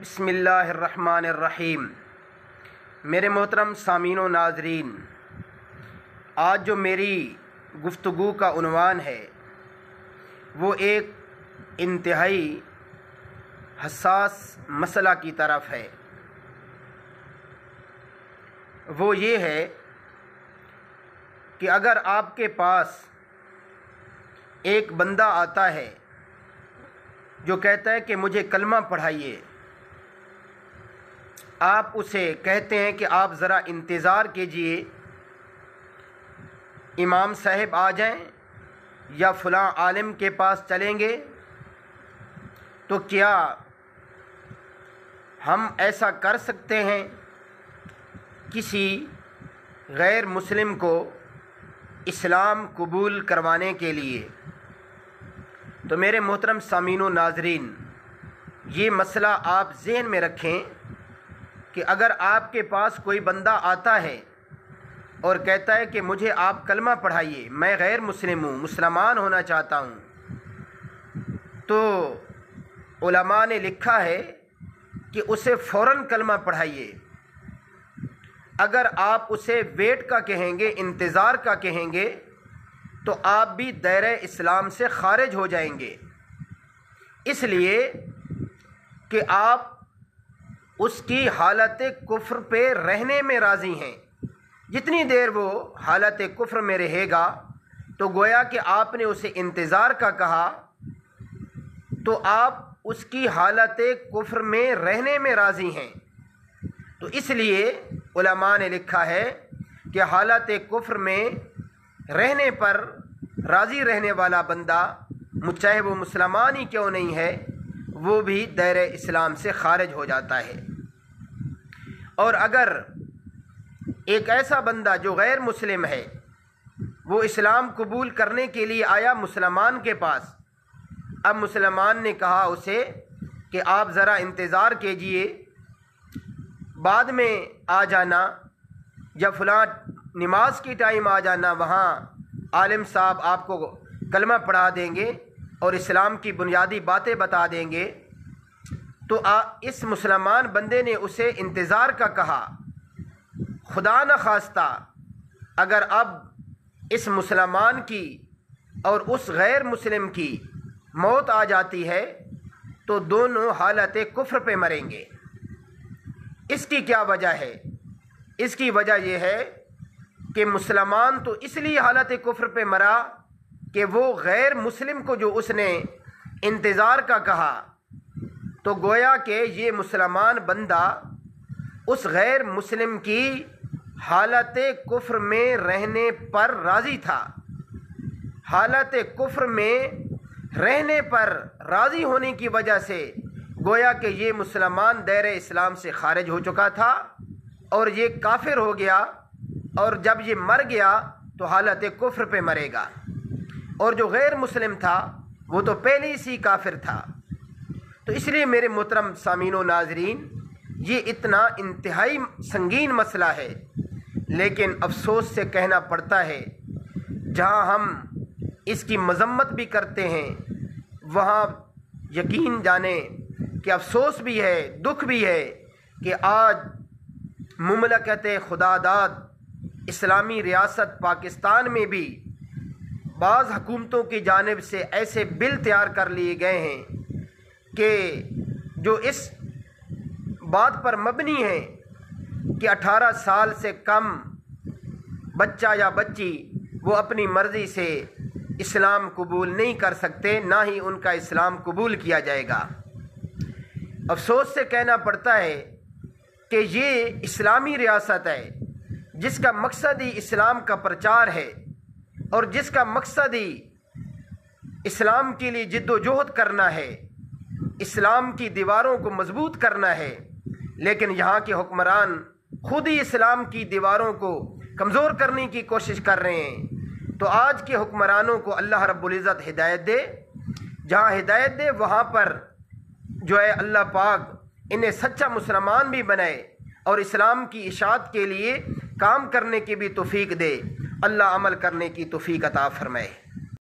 بسم اللہ الرحمن الرحیم۔ میرے محترم سامعین و ناظرین، آج جو میری گفتگو کا عنوان ہے وہ ایک انتہائی حساس مسئلہ کی طرف ہے۔ وہ یہ ہے کہ اگر آپ کے پاس ایک بندہ آتا ہے جو کہتا ہے کہ مجھے کلمہ پڑھائیے، آپ اسے کہتے ہیں کہ آپ ذرا انتظار کیجئے، امام صاحب آ جائیں یا فلاں عالم کے پاس چلیں گے، تو کیا ہم ایسا کر سکتے ہیں کسی غیر مسلم کو اسلام قبول کروانے کے لیے؟ تو میرے محترم سامعین و ناظرین، یہ مسئلہ آپ ذہن میں رکھیں کہ اگر آپ کے پاس کوئی بندہ آتا ہے اور کہتا ہے کہ مجھے آپ کلمہ پڑھائیے، میں غیر مسلم ہوں، مسلمان ہونا چاہتا ہوں، تو علماء نے لکھا ہے کہ اسے فوراً کلمہ پڑھائیے۔ اگر آپ اسے ویٹ کا کہیں گے، انتظار کا کہیں گے، تو آپ بھی دائرہ اسلام سے خارج ہو جائیں گے، اس لیے کہ آپ اس کی حالت کفر پہ رہنے میں راضی ہیں۔ جتنی دیر وہ حالت کفر میں رہے گا تو گویا کہ آپ نے اسے انتظار کا کہا، تو آپ اس کی حالت کفر میں رہنے میں راضی ہیں۔ تو اس لیے علماء نے لکھا ہے کہ حالت کفر میں رہنے پر راضی رہنے والا بندہ، چاہے وہ مسلمان ہی کیوں نہیں ہے، وہ بھی دائرہ اسلام سے خارج ہو جاتا ہے۔ اور اگر ایک ایسا بندہ جو غیر مسلم ہے، وہ اسلام قبول کرنے کے لیے آیا مسلمان کے پاس، اب مسلمان نے کہا اسے کہ آپ ذرا انتظار کیجئے، بعد میں آ جانا، یا فلاں نماز کی ٹائم آ جانا، وہاں عالم صاحب آپ کو کلمہ پڑھا دیں گے اور اسلام کی بنیادی باتیں بتا دیں گے، تو اس مسلمان بندے نے اسے انتظار کا کہا۔ خدا نہ خواستہ اگر اب اس مسلمان کی اور اس غیر مسلم کی موت آ جاتی ہے تو دونوں حالت کفر پہ مریں گے۔ اس کی کیا وجہ ہے؟ اس کی وجہ یہ ہے کہ مسلمان تو اس لیے حالت کفر پہ مرا کہ وہ غیر مسلم کو جو اس نے انتظار کا کہا، تو گویا کہ یہ مسلمان بندہ اس غیر مسلم کی حالت کفر میں رہنے پر راضی تھا۔ حالت کفر میں رہنے پر راضی ہونے کی وجہ سے گویا کہ یہ مسلمان دائرہ اسلام سے خارج ہو چکا تھا اور یہ کافر ہو گیا، اور جب یہ مر گیا تو حالت کفر پہ مرے گا، اور جو غیر مسلم تھا وہ تو پہلے ہی کافر تھا۔ تو اس لیے میرے محترم سامعین و ناظرین، یہ اتنا انتہائی سنگین مسئلہ ہے، لیکن افسوس سے کہنا پڑتا ہے جہاں ہم اس کی مذمت بھی کرتے ہیں، وہاں یقین جانیں کہ افسوس بھی ہے، دکھ بھی ہے کہ آج مملکت خدا داد اسلامی ریاست پاکستان میں بھی بعض حکومتوں کی جانب سے ایسے بل تیار کر لیے گئے ہیں کہ جو اس بات پر مبنی ہے کہ 18 سال سے کم بچہ یا بچی وہ اپنی مرضی سے اسلام قبول نہیں کر سکتے، نہ ہی ان کا اسلام قبول کیا جائے گا۔ افسوس سے کہنا پڑتا ہے کہ یہ اسلامی ریاست ہے جس کا مقصد ہی اسلام کا پرچار ہے، اور جس کا مقصد ہی اسلام کے لیے جد و جہد کرنا ہے، اسلام کی دیواروں کو مضبوط کرنا ہے، لیکن یہاں کے حکمران خود ہی اسلام کی دیواروں کو کمزور کرنے کی کوشش کر رہے ہیں۔ تو آج کے حکمرانوں کو اللہ رب العزت ہدایت دے، جہاں ہدایت دے وہاں پر جو ہے اللہ پاک انہیں سچا مسلمان بھی بنائے اور اسلام کی اشاعت کے لیے کام کرنے کی بھی توفیق دے۔ اللہ عمل کرنے کی توفیق عطا فرمائے۔